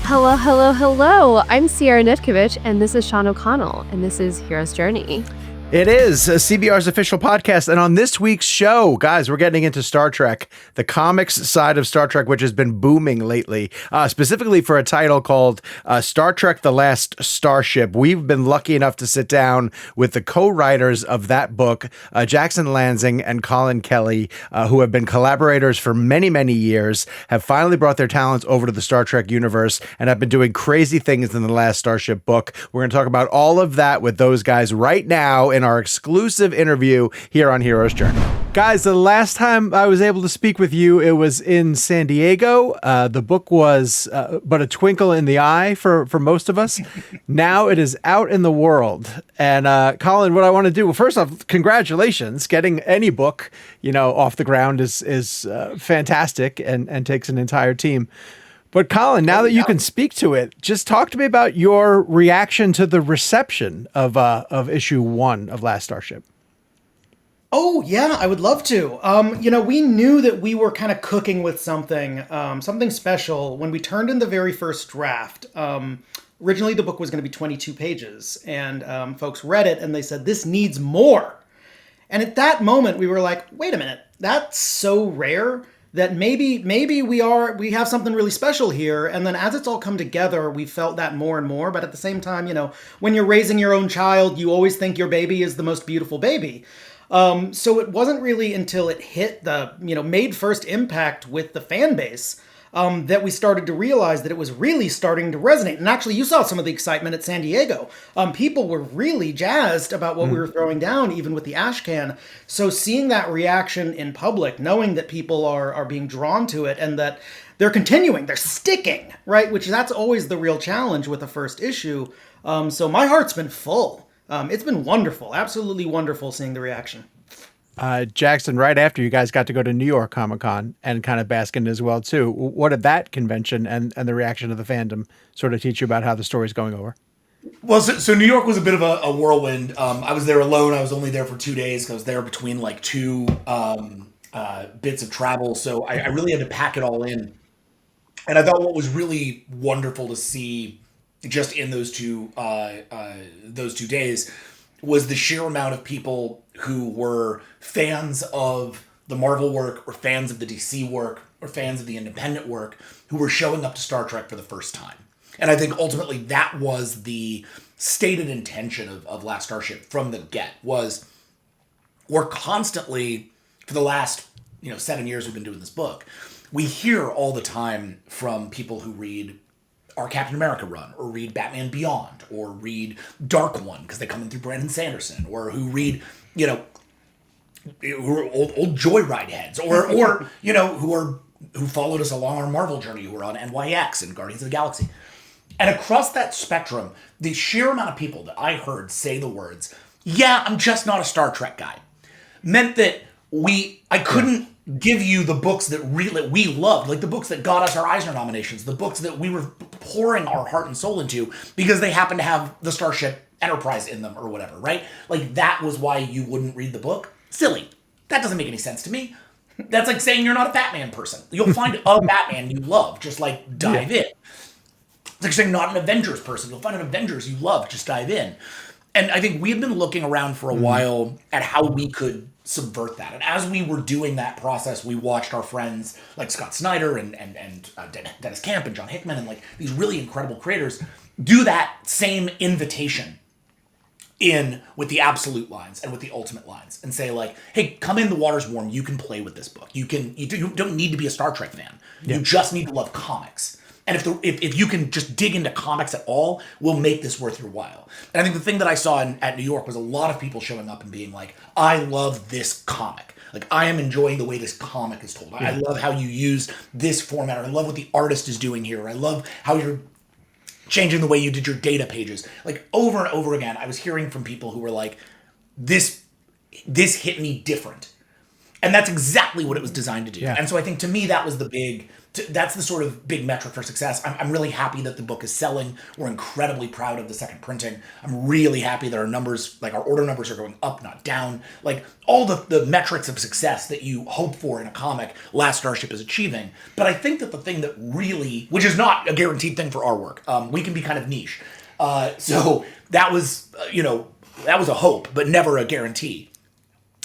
Hello, hello, hello. I'm Sierra Nitkovich, and this is Sean O'Connell, and this is Hero's Journey. It is CBR's official podcast. And on this week's show, guys, we're getting into Star Trek, the comics side of Star Trek, which has been booming lately, specifically for a title called Star Trek, The Last Starship. We've been lucky enough to sit down with the co-writers of that book, Jackson Lanzing and Collin Kelly, who have been collaborators for many, many years, have finally brought their talents over to the Star Trek universe, and have been doing crazy things in the Last Starship book. We're going to talk about all of that with those guys right now in our exclusive interview here on Hero's Journey. Guys, the last time I was able to speak with you, it was in San Diego. The book was but a twinkle in the eye for most of us. Now it is out in the world. And Collin, what I want to do, well, first off, congratulations. Getting any book, off the ground is fantastic and takes an entire team. But Collin, now that you can speak to it, just talk to me about your reaction to the reception of issue 1 of Last Starship. Oh, yeah, I would love to. We knew that we were kind of cooking with something special when we turned in the very first draft. Originally, the book was going to be 22 pages, and folks read it and they said, this needs more. And at that moment, we were like, wait a minute, that's so rare that maybe we have something really special here. And then as it's all come together, we felt that more and more. But at the same time, when you're raising your own child, you always think your baby is the most beautiful baby. So it wasn't really until it hit made first impact with the fan base that we started to realize that it was really starting to resonate. And actually, you saw some of the excitement at San Diego. People were really jazzed about what we were throwing down, even with the ash can. So seeing that reaction in public, knowing that people are being drawn to it and that they're continuing, they're sticking, right? Which that's always the real challenge with the first issue. So my heart's been full. It's been wonderful, absolutely wonderful seeing the reaction. Jackson, right after you guys got to go to New York Comic Con and kind of bask in it as well, too. What did that convention and the reaction of the fandom sort of teach you about how the story's going over? Well, so New York was a bit of a whirlwind. I was there alone. I was only there for 2 days. I was there between two bits of travel. So I really had to pack it all in. And I thought what was really wonderful to see just in those two days was the sheer amount of people who were fans of the Marvel work or fans of the DC work or fans of the independent work who were showing up to Star Trek for the first time. And I think ultimately that was the stated intention of Last Starship from the get, was we're constantly, for the last 7 years we've been doing this book, we hear all the time from people who read our Captain America run, or read Batman Beyond, or read Dark One because they come in through Brandon Sanderson, or who read, who are old Joyride heads, or who followed us along our Marvel journey, who were on NYX and Guardians of the Galaxy. And across that spectrum, the sheer amount of people that I heard say the words, "Yeah, I'm just not a Star Trek guy," meant that I couldn't give you the books that really we loved, like the books that got us our Eisner nominations, the books that we were pouring our heart and soul into because they happen to have the Starship Enterprise in them or whatever, right? Like that was why you wouldn't read the book. Silly. That doesn't make any sense to me. That's like saying you're not a Batman person. You'll find a Batman you love, just like dive in. It's like saying not an Avengers person. You'll find an Avengers you love, just dive in. And I think we had been looking around for a while at how we could subvert that. And as we were doing that process, we watched our friends like Scott Snyder and Dennis Camp and John Hickman and like these really incredible creators do that same invitation in with the absolute lines and with the ultimate lines and say like, hey, come in, the water's warm. You can play with this book. You don't need to be a Star Trek fan. Yeah. You just need to love comics. And if you can just dig into comics at all, we'll make this worth your while. And I think the thing that I saw at New York was a lot of people showing up and being like, I love this comic. Like, I am enjoying the way this comic is told. I love how you use this format. Or I love what the artist is doing here. Or I love how you're changing the way you did your data pages. Like, over and over again, I was hearing from people who were like, this hit me different. And that's exactly what it was designed to do. Yeah. And so I think to me, that was that's the sort of big metric for success. I'm really happy that the book is selling. We're incredibly proud of the second printing. I'm really happy that our numbers, like our order numbers, are going up, not down. Like all the metrics of success that you hope for in a comic, Last Starship is achieving. But I think that the thing that really, which is not a guaranteed thing for our work, we can be kind of niche. So that was, that was a hope, but never a guarantee.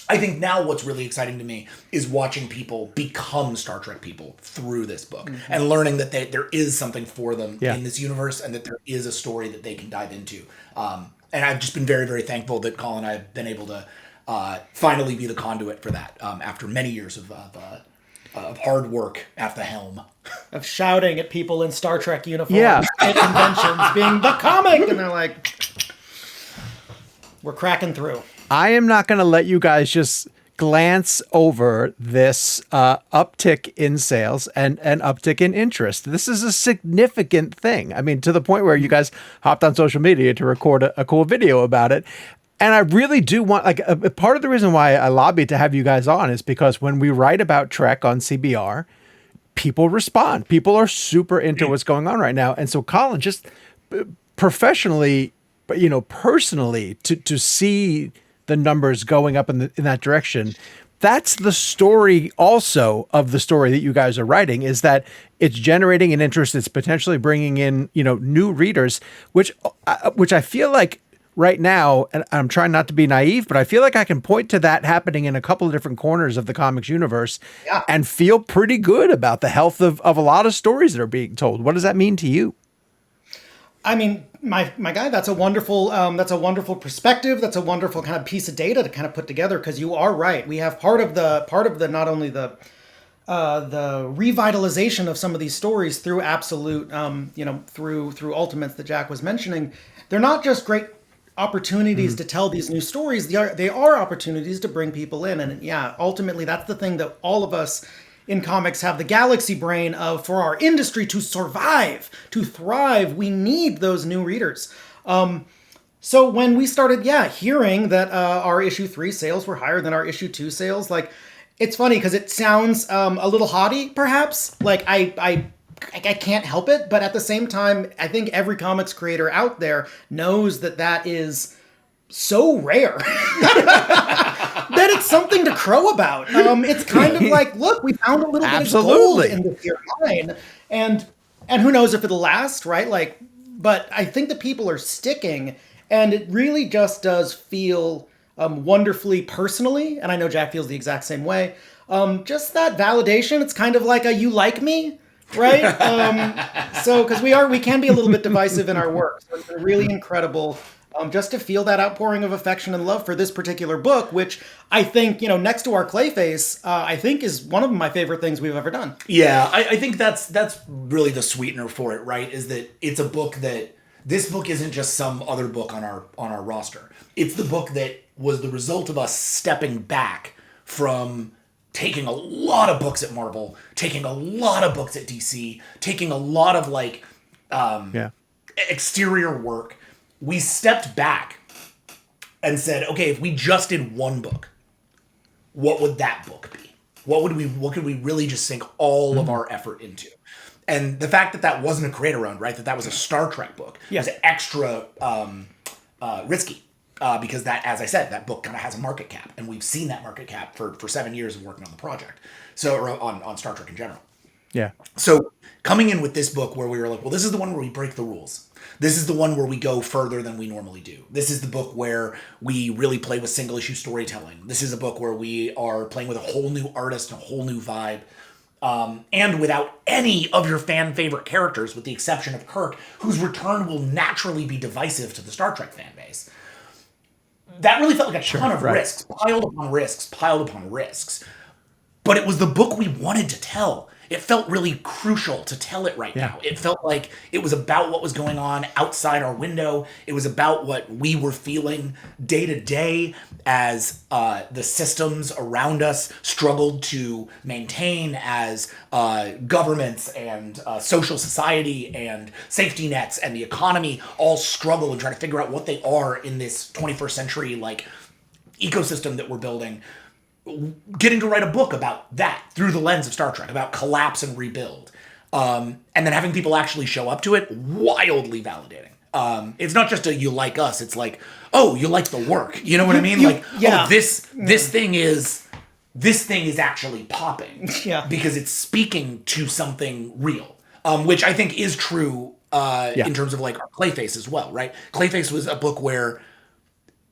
I think now what's really exciting to me is watching people become Star Trek people through this book and learning that there is something for them in this universe and that there is a story that they can dive into. And I've just been very, very thankful that Collin and I have been able to finally be the conduit for that after many years of hard work at the helm. Of shouting at people in Star Trek uniforms at conventions, being the comic, and they're like, we're cracking through. I am not going to let you guys just glance over this uptick in sales and uptick in interest. This is a significant thing. I mean, to the point where you guys hopped on social media to record a cool video about it. And I really do want, like, a part of the reason why I lobbied to have you guys on is because when we write about Trek on CBR, people respond. People are super into what's going on right now. And so, Collin, just professionally, but personally, to see the numbers going up in that direction, that's the story also of the story that you guys are writing, is that it's generating an interest. It's potentially bringing in, new readers, which I feel like right now, and I'm trying not to be naive, but I feel like I can point to that happening in a couple of different corners of the comics universe and feel pretty good about the health of a lot of stories that are being told. What does that mean to you? I mean, my guy, that's a wonderful perspective. That's a wonderful kind of piece of data to kind of put together, because you are right. We have part of the not only the revitalization of some of these stories through absolute, through Ultimates that Jack was mentioning. They're not just great opportunities to tell these new stories. They are opportunities to bring people in, and ultimately that's the thing that all of us in comics have the galaxy brain of. For our industry to survive, to thrive, we need those new readers. So when we started, hearing that our issue 3 sales were higher than our issue 2 sales, like, it's funny because it sounds a little haughty, perhaps. Like I can't help it, but at the same time, I think every comics creator out there knows that is so rare that it's something to crow about. It's kind of like, look, we found a little bit of gold in this year 9, and who knows if it'll last, right? Like, but I think that people are sticking, and it really just does feel wonderfully personally, and I know Jack feels the exact same way. Just that validation. It's kind of like a "you like me," right? So because we can be a little bit divisive in our work, so it's been really incredible. Just to feel that outpouring of affection and love for this particular book, which I think, next to our Clayface, I think is one of my favorite things we've ever done. Yeah, I think that's really the sweetener for it, right? Is that it's a book that, this book isn't just some other book on our roster. It's the book that was the result of us stepping back from taking a lot of books at Marvel, taking a lot of books at DC, taking a lot of exterior work. We stepped back and said, okay, if we just did one book, what would that book be? What could we really just sink all of our effort into? And the fact that wasn't a creator owned, right? That was a Star Trek book. Was extra risky because that, as I said, that book kind of has a market cap, and we've seen that market cap for 7 years of working on the project. So, or on Star Trek in general. Yeah. So coming in with this book where we were like, well, this is the one where we break the rules. This is the one where we go further than we normally do. This is the book where we really play with single issue storytelling. This is a book where we are playing with a whole new artist, a whole new vibe. And without any of your fan favorite characters, with the exception of Kirk, whose return will naturally be divisive to the Star Trek fan base. That really felt like a ton of risks, piled upon risks, piled upon risks. But it was the book we wanted to tell. It felt really crucial to tell it right now. It felt like it was about what was going on outside our window. It was about what we were feeling day to day as the systems around us struggled to maintain, as governments and social society and safety nets and the economy all struggle and try to figure out what they are in this 21st century ecosystem that we're building. getting to write a book about that through the lens of Star Trek, about collapse and rebuild. And then having people actually show up to it, wildly validating. It's not just a you like us, it's like, oh, you like the work. You know what I mean? Oh, this thing is actually popping. Yeah. Because it's speaking to something real. Which I think is true in terms of like our Clayface as well, right? Clayface was a book where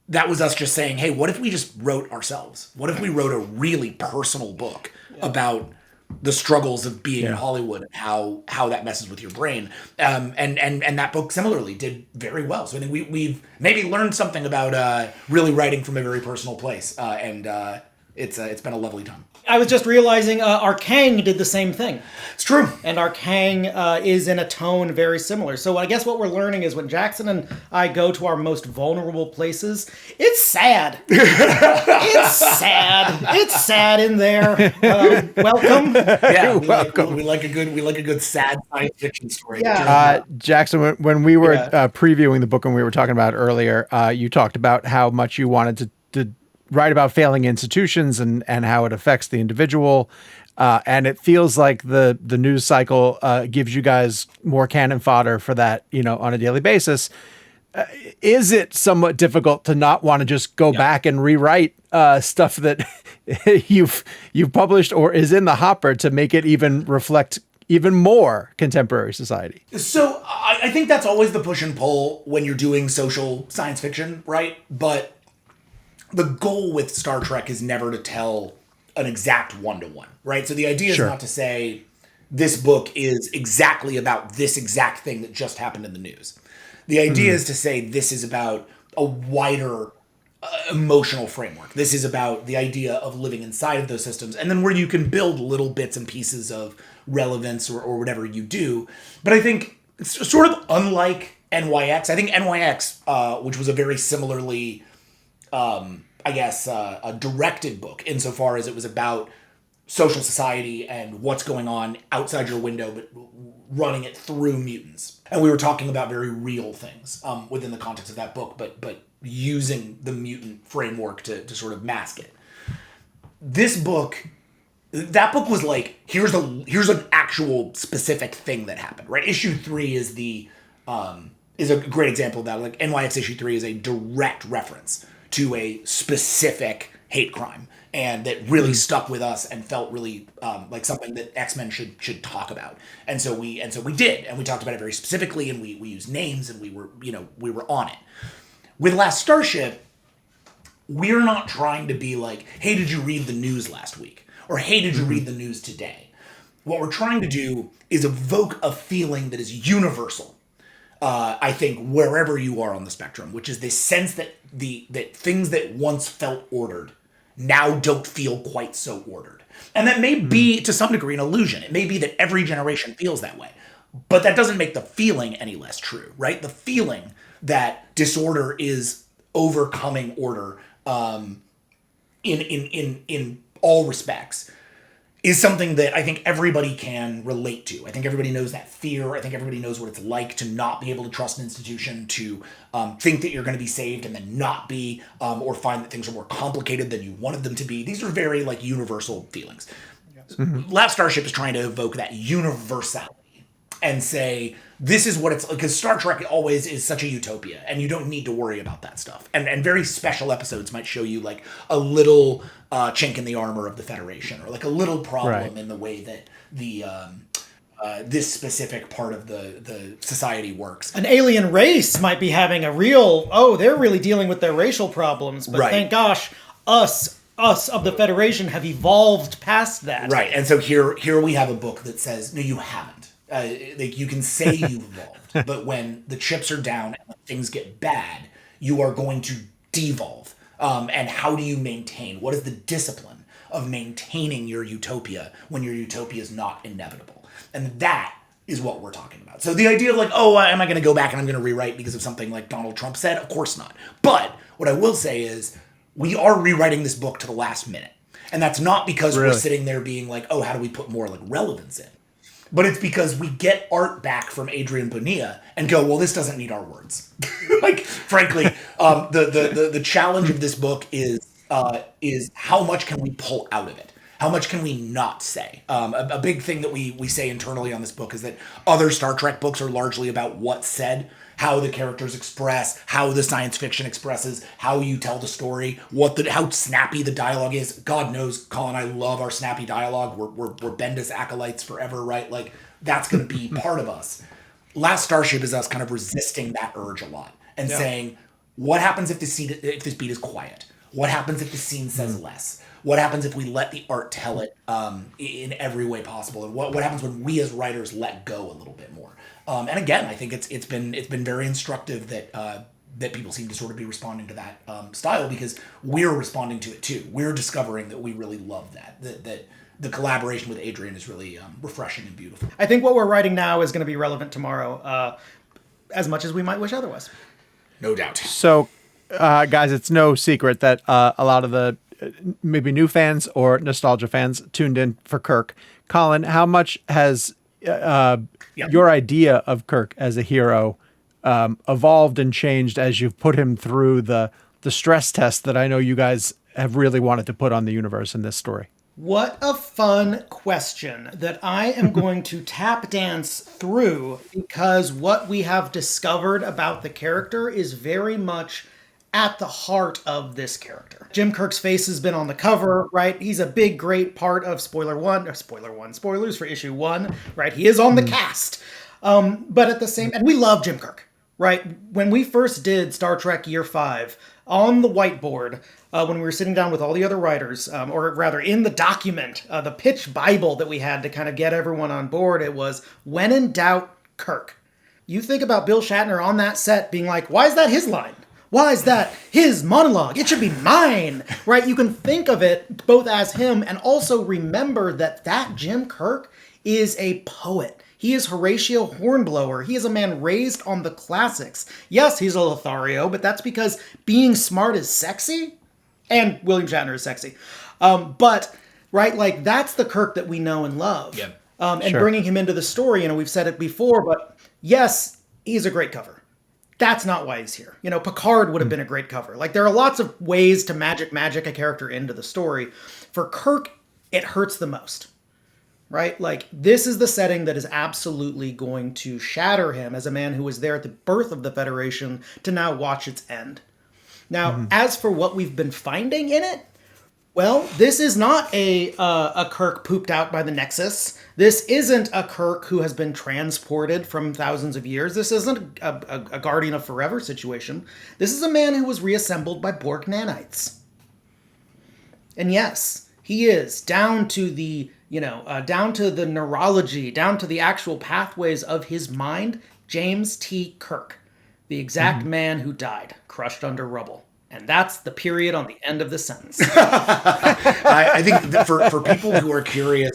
that was us just saying, hey, what if we just wrote ourselves? What if we wrote a really personal book about the struggles of being in Hollywood and how that messes with your brain? And that book similarly did very well. So I think we've maybe learned something about really writing from a very personal place. And it's been a lovely time. I was just realizing our Kang did the same thing. It's true. And our Kang is in a tone very similar. So I guess what we're learning is when Jackson and I go to our most vulnerable places, it's sad. It's sad. It's sad in there. Welcome. Yeah, Welcome. We like a good sad science fiction story. Yeah. Jackson, when we were previewing the book and we were talking about it earlier, you talked about how much you wanted to write about failing institutions and how it affects the individual. And it feels like the news cycle gives you guys more cannon fodder for that, on a daily basis. Is it somewhat difficult to not want to just go back and rewrite stuff that you've published or is in the hopper to make it even reflect even more contemporary society? So I think that's always the push and pull when you're doing social science fiction, right? But the goal with Star Trek is never to tell an exact one-to-one, right? So the idea is not to say this book is exactly about this exact thing that just happened in the news. The idea is to say this is about a wider emotional framework. This is about the idea of living inside of those systems, and then where you can build little bits and pieces of relevance or whatever you do. But I think it's sort of unlike NYX. I think NYX, which was a very similarly a directed book insofar as it was about social society and what's going on outside your window, but running it through mutants. And we were talking about very real things within the context of that book, but using the mutant framework to sort of mask it. That book was like, here's an actual specific thing that happened, right? Issue 3 is is a great example of that. Like NYX issue 3 is a direct reference to a specific hate crime, and that really stuck with us and felt really like something that X-Men should talk about. And so we did, and we talked about it very specifically, and we used names, and we were on it. With Last Starship, we're not trying to be like, hey, did you read the news last week? Or hey, did you read the news today? What we're trying to do is evoke a feeling that is universal. I think wherever you are on the spectrum, which is this sense that that things that once felt ordered now don't feel quite so ordered. And that may be, to some degree, an illusion. It may be that every generation feels that way. But that doesn't make the feeling any less true, right? The feeling that disorder is overcoming order in all respects is something that I think everybody can relate to. I think everybody knows that fear. I think everybody knows what it's like to not be able to trust an institution, to think that you're going to be saved and then not be, or find that things are more complicated than you wanted them to be. These are very like universal feelings. Last Starship is trying to evoke that universality and say, this is what it's like, because Star Trek always is such a utopia, and you don't need to worry about that stuff. And very special episodes might show you like a little chink in the armor of the Federation, or like a little problem in the way that the this specific part of the society works. An alien race might be having a real, they're really dealing with their racial problems, but thank gosh, us of the Federation have evolved past that. Right, and so here we have a book that says, no, you haven't. Like you can say you've evolved, but when the chips are down and things get bad, you are going to devolve. And how do you maintain? What is the discipline of maintaining your utopia when your utopia is not inevitable? And that is what we're talking about. So the idea of like, am I going to go back and I'm going to rewrite because of something like Donald Trump said? Of course not. But what I will say is we are rewriting this book to the last minute. And that's not because we're sitting there being like, how do we put more like relevance in? But it's because we get art back from Adrian Bonilla and go, well, this doesn't need our words. Like, frankly, the challenge of this book is is how much can we pull out of it? How much can we not say? A big thing that we say internally on this book is that other Star Trek books are largely about what's said, how the characters express, how the science fiction expresses, how you tell the story, how snappy the dialogue is. God knows, Collin, I love our snappy dialogue. We're Bendis acolytes forever, right? Like, that's going to be part of us. Last Starship is us kind of resisting that urge a lot and saying, what happens if this beat is quiet? What happens if the scene says less? What happens if we let the art tell it in every way possible? And what happens when we as writers let go a little bit more? And again, I think it's been very instructive that people seem to sort of be responding to that style, because we're responding to it too. We're discovering that we really love that the collaboration with Adrian is really refreshing and beautiful. I think what we're writing now is going to be relevant tomorrow, as much as we might wish otherwise. No doubt. So, guys, it's no secret that a lot of the maybe new fans or nostalgia fans tuned in for Kirk. Collin, how much has your idea of Kirk as a hero evolved and changed as you've put him through the stress test that I know you guys have really wanted to put on the universe in this story? What a fun question that I am going to tap dance through, because what we have discovered about the character is very much at the heart of this character. Jim Kirk's face has been on the cover, right? He's a big, great part of spoilers for issue 1, right? He is on the cast. But at the same, and we love Jim Kirk, right? When we first did Star Trek Year 5, on the whiteboard, when we were sitting down with all the other writers, or rather in the document, the pitch Bible that we had to kind of get everyone on board, it was, when in doubt, Kirk. You think about Bill Shatner on that set being like, why is that his line? Why is that his monologue? It should be mine, right? You can think of it both as him and also remember that Jim Kirk is a poet. He is Horatio Hornblower. He is a man raised on the classics. Yes, he's a Lothario, but that's because being smart is sexy, and William Shatner is sexy. But, right, like, that's the Kirk that we know and love. Yeah. And bringing him into the story, we've said it before, but yes, he's a great cover. That's not why he's here. Picard would have been a great cover. Like, there are lots of ways to magic a character into the story. For Kirk, it hurts the most, right? Like, this is the setting that is absolutely going to shatter him as a man who was there at the birth of the Federation to now watch its end. Now, as for what we've been finding in it, well, this is not a Kirk pooped out by the Nexus. This isn't a Kirk who has been transported from thousands of years. This isn't a Guardian of Forever situation. This is a man who was reassembled by Borg nanites. And yes, he is down to the neurology, down to the actual pathways of his mind, James T. Kirk, the exact man who died, crushed under rubble. And that's the period on the end of the sentence. I think that for people who are curious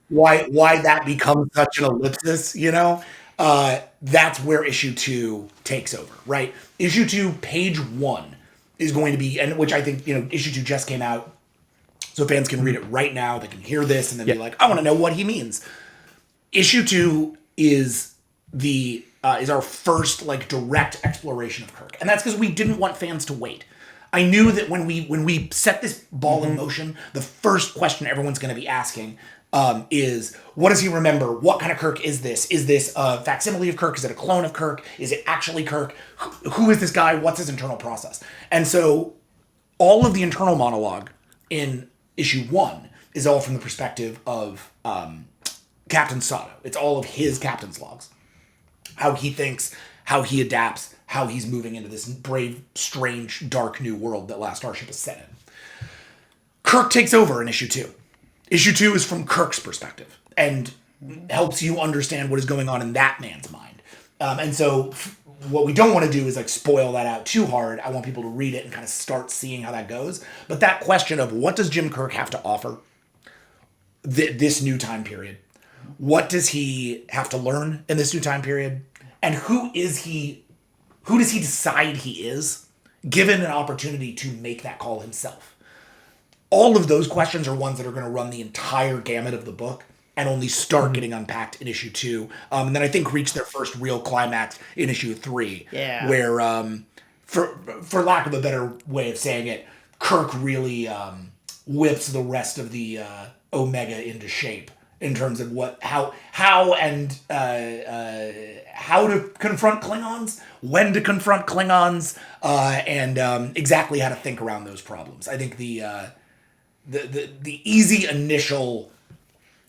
why that becomes such an ellipsis, that's where issue 2 takes over, right? Issue 2, page 1 is going to be, and which I think, issue 2 just came out, so fans can read it right now. They can hear this and then be like, I want to know what he means. Issue 2 is our first direct exploration of Kirk. And that's because we didn't want fans to wait. I knew that when we set this ball in motion, the first question everyone's going to be asking is, what does he remember? What kind of Kirk is this? Is this a facsimile of Kirk? Is it a clone of Kirk? Is it actually Kirk? Who is this guy? What's his internal process? And so all of the internal monologue in issue 1 is all from the perspective of Captain Sato. It's all of his captain's logs. How he thinks, how he adapts, how he's moving into this brave, strange, dark new world that Last Starship is set in. Kirk takes over in issue 2. Issue 2 is from Kirk's perspective and helps you understand what is going on in that man's mind. And so what we don't want to do is spoil that out too hard. I want people to read it and kind of start seeing how that goes. But that question of what does Jim Kirk have to offer this new time period? What does he have to learn in this new time period? And who does he decide he is, given an opportunity to make that call himself? All of those questions are ones that are going to run the entire gamut of the book and only start getting unpacked in issue 2. And then I think reach their first real climax in issue 3. Yeah. Where, for lack of a better way of saying it, Kirk really whips the rest of the Omega into shape in terms of how to confront Klingons, when to confront Klingons, and exactly how to think around those problems. I think the easy initial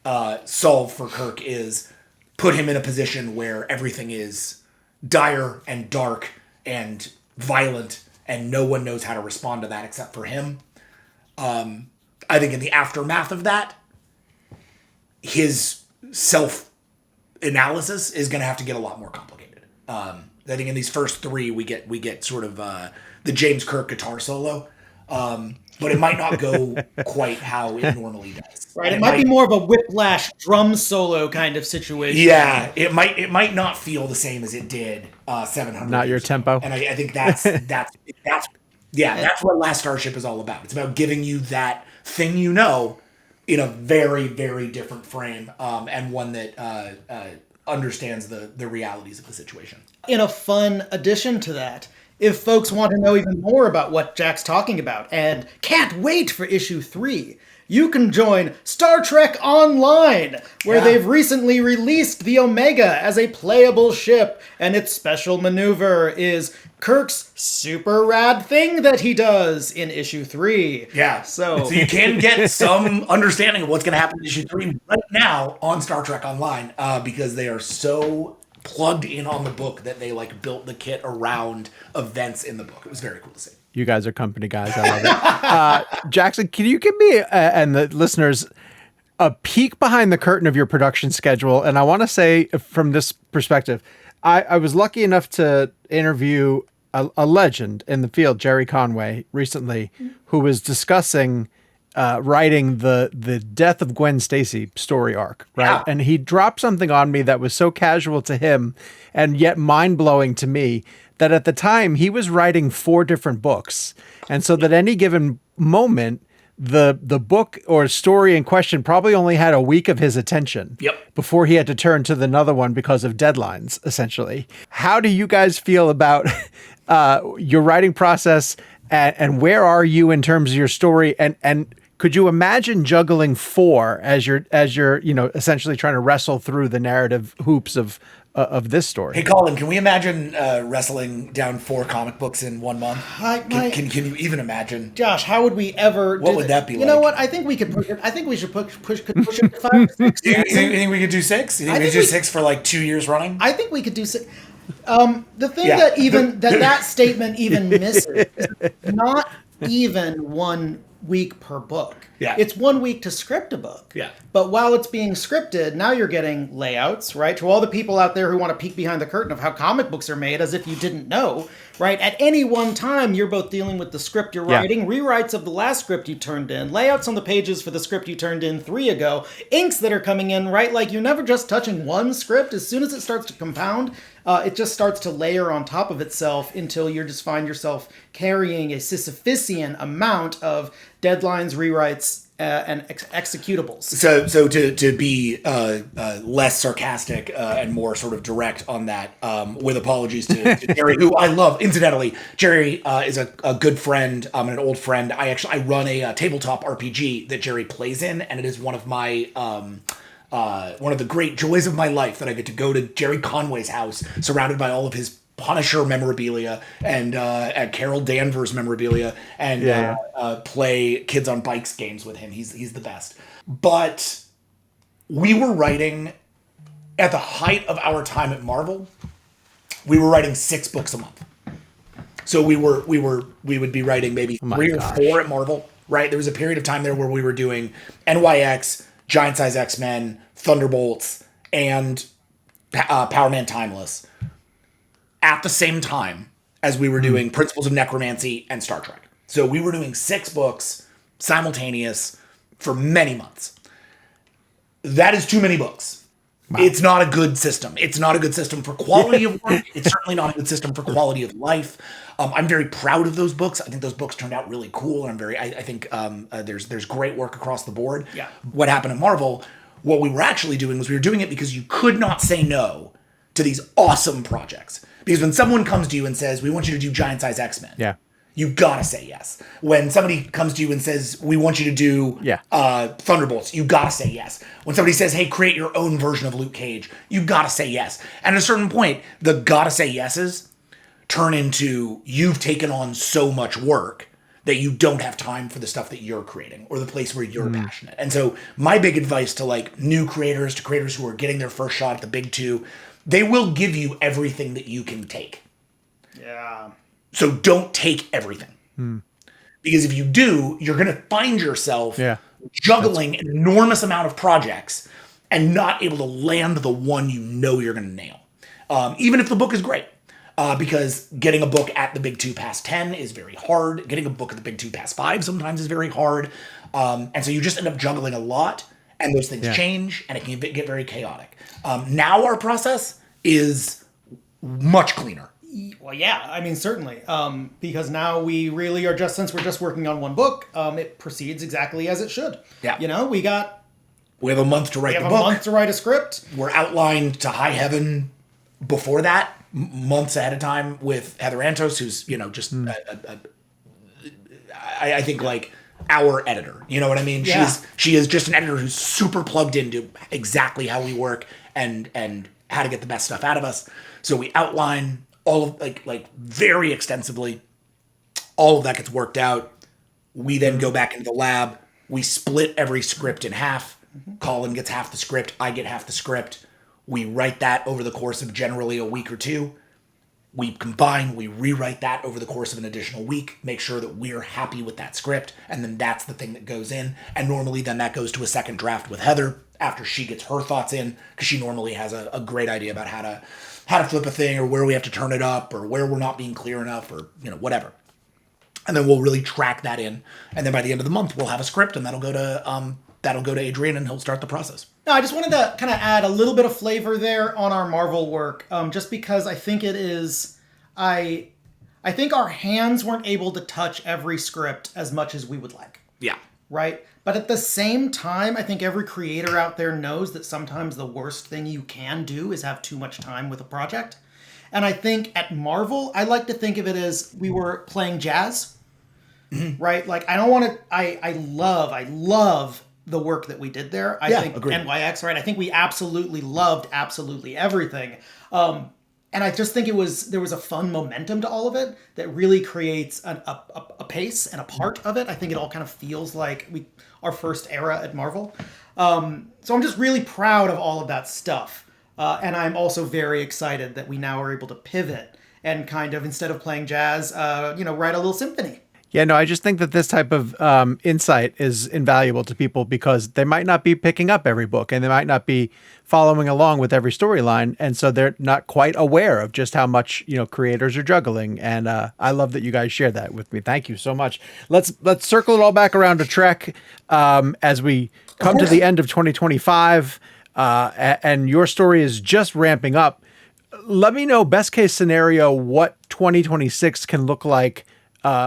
solve for Kirk is put him in a position where everything is dire and dark and violent, and no one knows how to respond to that except for him. I think in the aftermath of that, his self-analysis is going to have to get a lot more complicated. I think in these first three, we get sort of the James Kirk guitar solo, but it might not go quite how it normally does. Right, it might be more of a whiplash drum solo kind of situation. Yeah, it might not feel the same as it did 700. Not your ago. tempo. And I think that's what Last Starship is all about. It's about giving you that thing in a very, very different frame, and one that understands the realities of the situation. In a fun addition to that, if folks want to know even more about what Jack's talking about and can't wait for issue 3, you can join Star Trek Online, where they've recently released the Omega as a playable ship, and its special maneuver is Kirk's super rad thing that he does in issue 3. Yeah. So you can get some understanding of what's going to happen in issue 3 right now on Star Trek Online, because they are so plugged in on the book that they built the kit around events in the book. It was very cool to see. You guys are company guys. I love it. Jackson, can you give me and the listeners a peek behind the curtain of your production schedule? And I want to say from this perspective, I was lucky enough to interview a legend in the field, Jerry Conway, recently, who was discussing writing the Death of Gwen Stacy story arc, right? Yeah. And he dropped something on me that was so casual to him and yet mind-blowing to me, that at the time he was writing 4 different books. And so that any given moment, the book or story in question probably only had a week of his attention before he had to turn to another one because of deadlines, essentially. How do you guys feel about your writing process, and where are you in terms of your story? And could you imagine juggling 4 as you're essentially trying to wrestle through the narrative hoops of this story? Hey, Collin, can we imagine wrestling down 4 comic books in 1 month? Can you even imagine? Josh, how would we ever? What would that be? You know what? I think we could push it. I think we should push it to 5 or 6. You think we could do 6? You think we could do 6 for 2 years running? I think we could do 6. The thing that even that statement even misses is not even 1 week per book. Yeah. It's 1 week to script a book. Yeah. But while it's being scripted, now you're getting layouts, right? To all the people out there who want to peek behind the curtain of how comic books are made, as if you didn't know, right? At any one time, you're both dealing with the script you're writing, rewrites of the last script you turned in, layouts on the pages for the script you turned in 3 ago, inks that are coming in, right? You're never just touching one script. As soon as it starts to compound, it just starts to layer on top of itself until you just find yourself carrying a Sisyphusian amount of deadlines, rewrites, and executables. So to be less sarcastic and more sort of direct on that, with apologies to Jerry, who I love. Incidentally, Jerry is a good friend, and an old friend. I run a tabletop RPG that Jerry plays in, and it is one of my one of the great joys of my life that I get to go to Jerry Conway's house, surrounded by all of his Punisher memorabilia and Carol Danvers memorabilia, and play Kids on Bikes games with him. He's the best. But we were writing, at the height of our time at Marvel, we were writing 6 books a month. So we would be writing maybe 3 or 4 at Marvel, right? There was a period of time there where we were doing NYX, Giant Size X-Men, Thunderbolts, and Power Man Timeless at the same time as we were doing Principles of Necromancy and Star Trek. So we were doing 6 books simultaneous for many months. That is too many books. Wow. It's not a good system. It's not a good system for quality of work. It's certainly not a good system for quality of life. I'm very proud of those books. I think those books turned out really cool. And I think there's great work across the board. Yeah. What happened at Marvel, what we were actually doing was we were doing it because you could not say no to these awesome projects. Because when someone comes to you and says, we want you to do Giant Size X-Men, You gotta say yes. When somebody comes to you and says, we want you to do Thunderbolts, you gotta say yes. When somebody says, hey, create your own version of Luke Cage, you gotta say yes. And at a certain point, the gotta say yeses turn into you've taken on so much work that you don't have time for the stuff that you're creating or the place where you're passionate. And so my big advice to like new creators, to creators who are getting their first shot at the big two, they will give you everything that you can take. Yeah. So don't take everything. Because if you do, you're going to find yourself juggling an enormous amount of projects and not able to land the one you know you're going to nail. Even if the book is great. Because getting a book at the big two past 10 is very hard. Getting a book at the big two past 5 sometimes is very hard. And so you just end up juggling a lot, and those things change, and it can get very chaotic. Now our process is much cleaner. Well, yeah, I mean, certainly. Because now we really are since we're just working on one book, it proceeds exactly as it should. Yeah. You know, we have a month to write the book. a month to write a script. We're outlined to high heaven before that, months ahead of time with Heather Antos, who's, just, I think, like, our editor. You know what I mean? Yeah. She is just an editor who's super plugged into exactly how we work and how to get the best stuff out of us. So we outline all of like very extensively. All of that gets worked out. We then go back into the lab. We split every script in half. Collin gets half the script. I get half the script. We write that over the course of generally a week or two. We combine, we rewrite that over the course of an additional week, make sure that we're happy with that script, and then that's the thing that goes in. And normally then that goes to a second draft with Heather after she gets her thoughts in, because she normally has a great idea about how to flip a thing, or where we have to turn it up, or where we're not being clear enough, or whatever. And then we'll really track that in. And then by the end of the month, we'll have a script, and that'll go to Adrian, and he'll start the process. No, I just wanted to kind of add a little bit of flavor there on our Marvel work, just because I think it is, I think our hands weren't able to touch every script as much as we would like. Yeah. Right? But at the same time, I think every creator out there knows that sometimes the worst thing you can do is have too much time with a project. And I think at Marvel, I like to think of it as we were playing jazz, right? Like, I don't want to, I love the work that we did there. I think agreed. NYX, right? I think we absolutely loved absolutely everything. And I just think there was a fun momentum to all of it that really creates a pace and a part of it. I think it all kind of feels like our first era at Marvel. So I'm just really proud of all of that stuff. And I'm also very excited that we now are able to pivot and kind of, instead of playing jazz, write a little symphony. Yeah, no, I just think that this type of insight is invaluable to people because they might not be picking up every book and they might not be following along with every storyline. And so they're not quite aware of just how much, creators are juggling. And I love that you guys share that with me. Thank you so much. Let's circle it all back around to Trek as we come to the end of 2025 and your story is just ramping up. Let me know, best case scenario, what 2026 can look like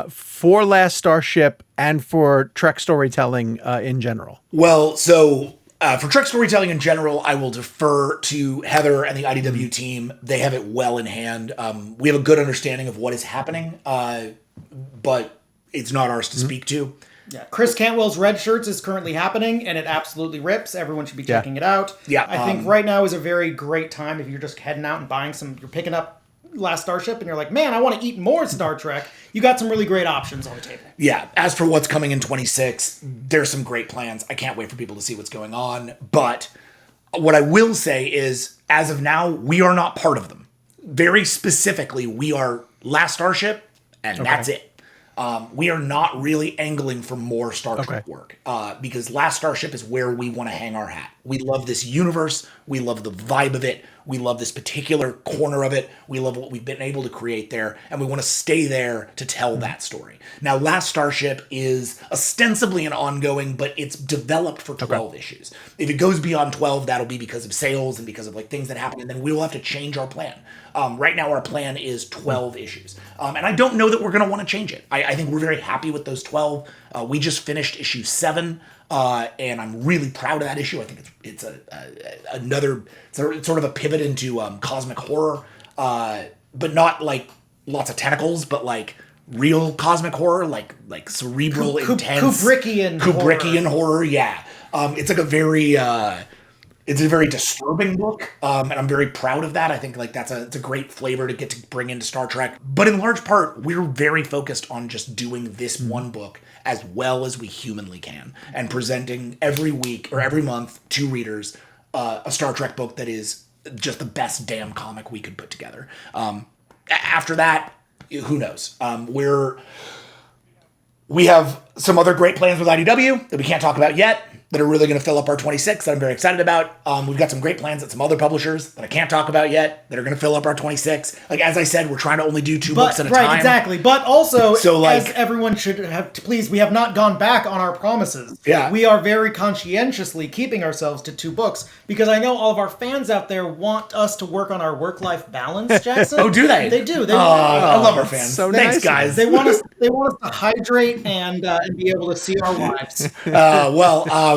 for Last Starship and for Trek storytelling in general. Well, so for Trek storytelling in general, I will defer to Heather and the IDW team. They have it well in hand. We have a good understanding of what is happening, but it's not ours to speak to. Yeah, Chris Cantwell's Red Shirts is currently happening, and it absolutely rips. Everyone should be checking it out. Yeah, I think right now is a very great time if you're just heading out and buying you're picking up Last Starship, and you're like, man, I want to eat more Star Trek. You got some really great options on the table. Yeah, as for what's coming in 26, there's some great plans. I can't wait for people to see what's going on. But what I will say is, as of now, we are not part of them. Very specifically, we are Last Starship, and that's it. We are not really angling for more Star Trek work because Last Starship is where we want to hang our hat. We love this universe. We love the vibe of it. We love this particular corner of it. We love what we've been able to create there, and we want to stay there to tell that story. Now, Last Starship is ostensibly an ongoing, but it's developed for 12 issues. If it goes beyond 12, that'll be because of sales and because of things that happen, and then we will have to change our plan. Right now, our plan is 12 issues, and I don't know that we're going to want to change it. I think we're very happy with those 12. We just finished issue 7. And I'm really proud of that issue. I think it's another sort of a pivot into cosmic horror, but not like lots of tentacles, but like real cosmic horror, like cerebral, intense Kubrickian horror. Yeah, it's like a very it's a very disturbing book, and I'm very proud of that. I think like it's a great flavor to get to bring into Star Trek. But in large part, we're very focused on just doing this one book as well as we humanly can, and presenting every week or every month to readers a Star Trek book that is just the best damn comic we could put together. After that, who knows? We have some other great plans with IDW that we can't talk about yet, that are really going to fill up our 26 that I'm very excited about. We've got some great plans at some other publishers that I can't talk about yet that are going to fill up our 26. Like, as I said, we're trying to only do two books at a time. Right, exactly. But also, as everyone should have, please, we have not gone back on our promises. Yeah. We are very conscientiously keeping ourselves to 2 books because I know all of our fans out there want us to work on our work-life balance, Jackson. Oh, do they? They do. I love our fans. So Thanks, nice. guys. They want us to hydrate and be able to see our wives.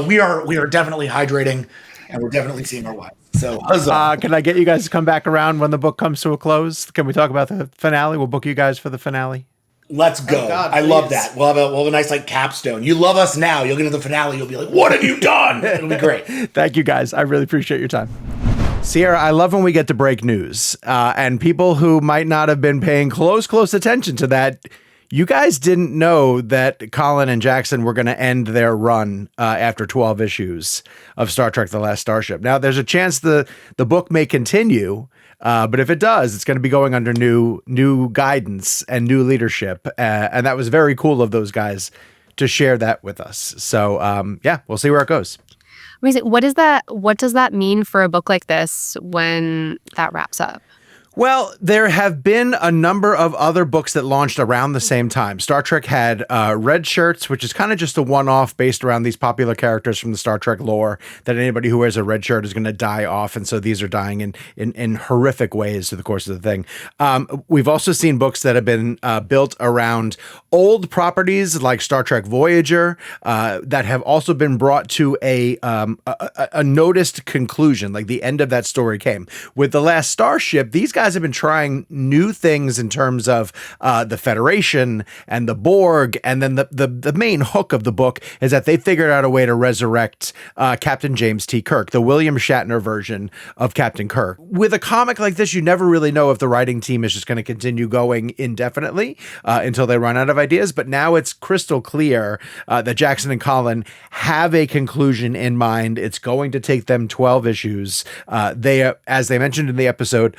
We are definitely hydrating, and we're definitely seeing our wives. So, huzzah. Can I get you guys to come back around when the book comes to a close? Can we talk about the finale? We'll book you guys for the finale. Let's go. Oh God, I please. love that. We'll have a nice like capstone. You love us now. You'll get to the finale. You'll be like, what have you done? It'll be great. Thank you, guys. I really appreciate your time. Sierra, I love when we get to break news. And people who might not have been paying close attention to that, you guys didn't know that Collin and Jackson were going to end their run after 12 issues of Star Trek: The Last Starship. Now, there's a chance the book may continue, but if it does, it's going to be going under new guidance and new leadership. And that was very cool of those guys to share that with us. So, we'll see where it goes. Amazing. What does that mean for a book like this when that wraps up? Well, there have been a number of other books that launched around the same time. Star Trek had Red Shirts, which is kind of just a one-off based around these popular characters from the Star Trek lore, that anybody who wears a red shirt is going to die off. And so these are dying in horrific ways through the course of the thing. We've also seen books that have been built around old properties like Star Trek Voyager that have also been brought to a noticed conclusion, like the end of that story came. With The Last Starship, these guys have been trying new things in terms of the Federation and the Borg, and then the main hook of the book is that they figured out a way to resurrect Captain James T. Kirk, the William Shatner version of Captain Kirk. With a comic like this, you never really know if the writing team is just going to continue going indefinitely until they run out of ideas, but now it's crystal clear that Jackson and Collin have a conclusion in mind. It's going to take them 12 issues. They, as they mentioned in the episode,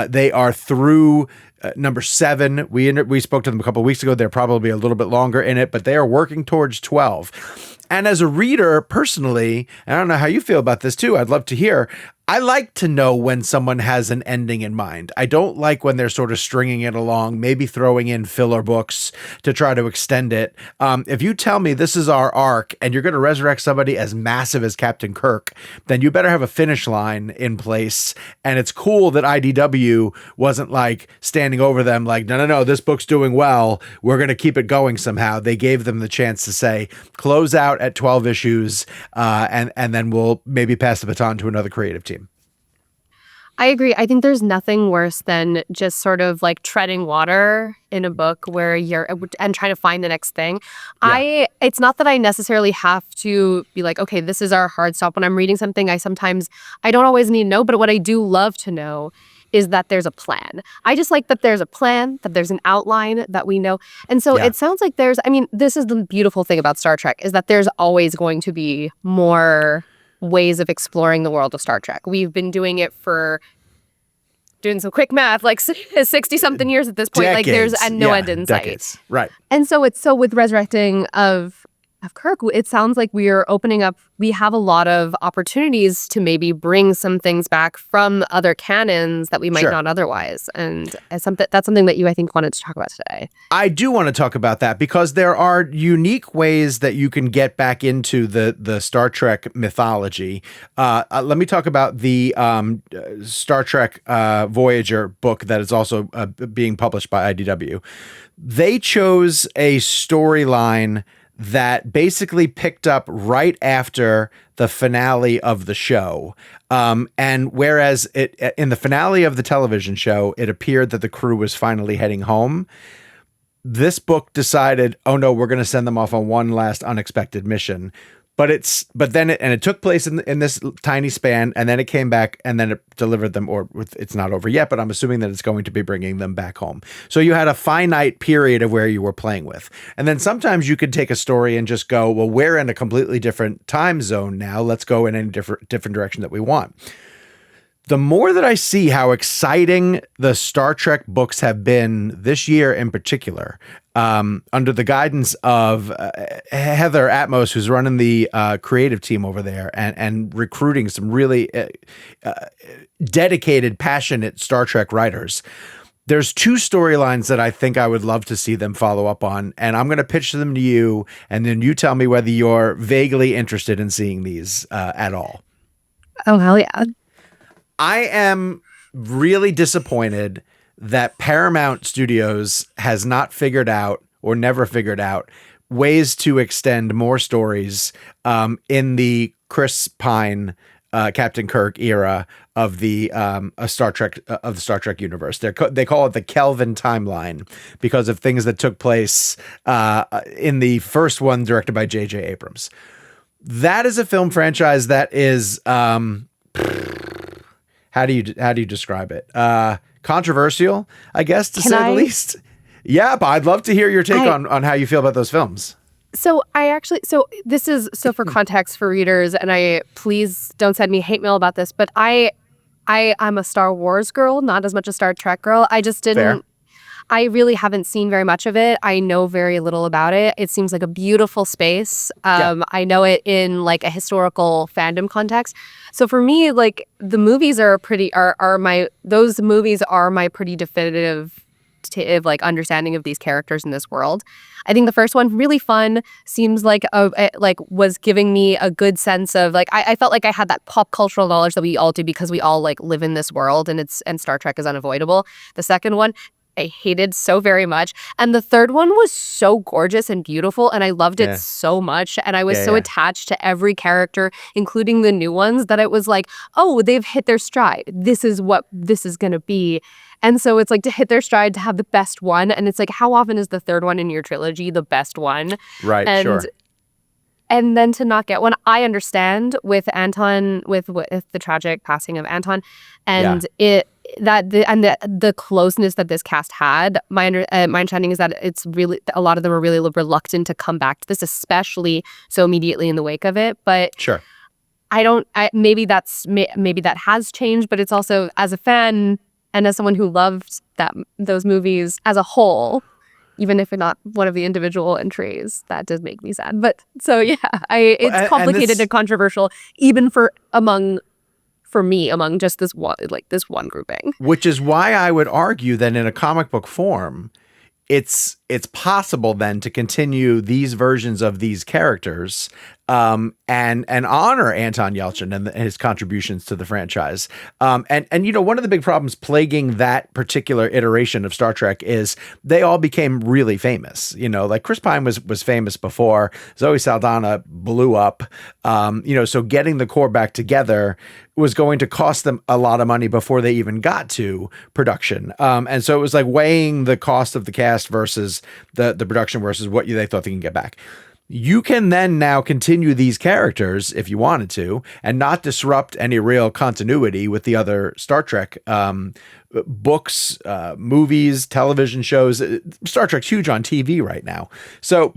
they are through number 7. We spoke to them a couple of weeks ago. They're probably a little bit longer in it, but they are working towards 12. And as a reader, personally, and I don't know how you feel about this too, I'd love to hear, I like to know when someone has an ending in mind. I don't like when they're sort of stringing it along, maybe throwing in filler books to try to extend it. If you tell me this is our arc and you're going to resurrect somebody as massive as Captain Kirk, then you better have a finish line in place. And it's cool that IDW wasn't like standing over them like, no, this book's doing well. We're going to keep it going somehow. They gave them the chance to say, close out at 12 issues, and then we'll maybe pass the baton to another creative team. I agree. I think there's nothing worse than just sort of like treading water in a book where you're and trying to find the next thing. Yeah. It's not that I necessarily have to be like, okay, this is our hard stop when I'm reading something. I don't always need to know, but what I do love to know is that there's a plan. I just like that there's a plan, that there's an outline that we know. And so It sounds like this is the beautiful thing about Star Trek, is that there's always going to be more ways of exploring the world of Star Trek. We've been doing it for, doing some quick math, like 60-something years at this point. Decades. Like there's no end in decades. sight. Right. And so with resurrecting of Kirk, it sounds like we are opening up, we have a lot of opportunities to maybe bring some things back from other canons that we might not otherwise. And that's something that you, I think, wanted to talk about today. I do want to talk about that because there are unique ways that you can get back into the Star Trek mythology. Let me talk about the Star Trek Voyager book that is also being published by IDW. They chose a storyline that basically picked up right after the finale of the show. And whereas in the finale of the television show, it appeared that the crew was finally heading home, this book decided, oh no, we're going to send them off on one last unexpected mission. But then it took place in this tiny span, and then it came back, and then it delivered them, it's not over yet, but I'm assuming that it's going to be bringing them back home. So you had a finite period of where you were playing with. And then sometimes you could take a story and just go, well, we're in a completely different time zone now. Let's go in any different direction that we want. The more that I see how exciting the Star Trek books have been this year in particular, under the guidance of Heather Atmos, who's running the creative team over there and recruiting some really dedicated, passionate Star Trek writers, there's two storylines that I think I would love to see them follow up on, and I'm going to pitch them to you, and then you tell me whether you're vaguely interested in seeing these at all. Oh, hell yeah. I am really disappointed that Paramount Studios has not figured out, or never figured out, ways to extend more stories in the Chris Pine, Captain Kirk era of the Star Trek universe. They call it the Kelvin timeline because of things that took place in the first one directed by J.J. Abrams. That is a film franchise that is how do you describe it? Controversial, I guess, to say the least. Yeah, but I'd love to hear your take on how you feel about those films. So this is for context for readers, and please don't send me hate mail about this, but I'm a Star Wars girl, not as much a Star Trek girl. I just didn't. Fair. I really haven't seen very much of it. I know very little about it. It seems like a beautiful space. I know it in like a historical fandom context. So for me, like the movies are my pretty definitive like understanding of these characters in this world. I think the first one really fun, seems like was giving me a good sense of like I felt like I had that pop cultural knowledge that we all do because we all like live in this world, and Star Trek is unavoidable. The second one I hated so very much. And the third one was so gorgeous and beautiful, and I loved it so much. And I was so attached to every character, including the new ones, that it was like, oh, they've hit their stride. This is what this is going to be. And so it's like to hit their stride, to have the best one. And it's like, how often is the third one in your trilogy the best one? Right, sure. And then to not get one, I understand with Anton, with the tragic passing of Anton, and the closeness that this cast had. My understanding is that it's really, a lot of them are really reluctant to come back to this, especially so immediately in the wake of it. But sure, maybe that has changed, but it's also, as a fan and as someone who loved those movies as a whole, even if it's not one of the individual entries, that does make me sad. But so yeah, it's complicated and controversial, even among just this one grouping. Which is why I would argue that in a comic book form, it's possible then to continue these versions of these characters and honor Anton Yelchin and his contributions to the franchise. And you know, one of the big problems plaguing that particular iteration of Star Trek is they all became really famous. You know, like Chris Pine was famous before. Zoe Saldana blew up. You know, so getting the core back together was going to cost them a lot of money before they even got to production. And so it was like weighing the cost of the cast versus the production versus what they thought they can get back. You can then now continue these characters if you wanted to and not disrupt any real continuity with the other Star Trek books, movies, television shows. Star Trek's huge on TV right now. So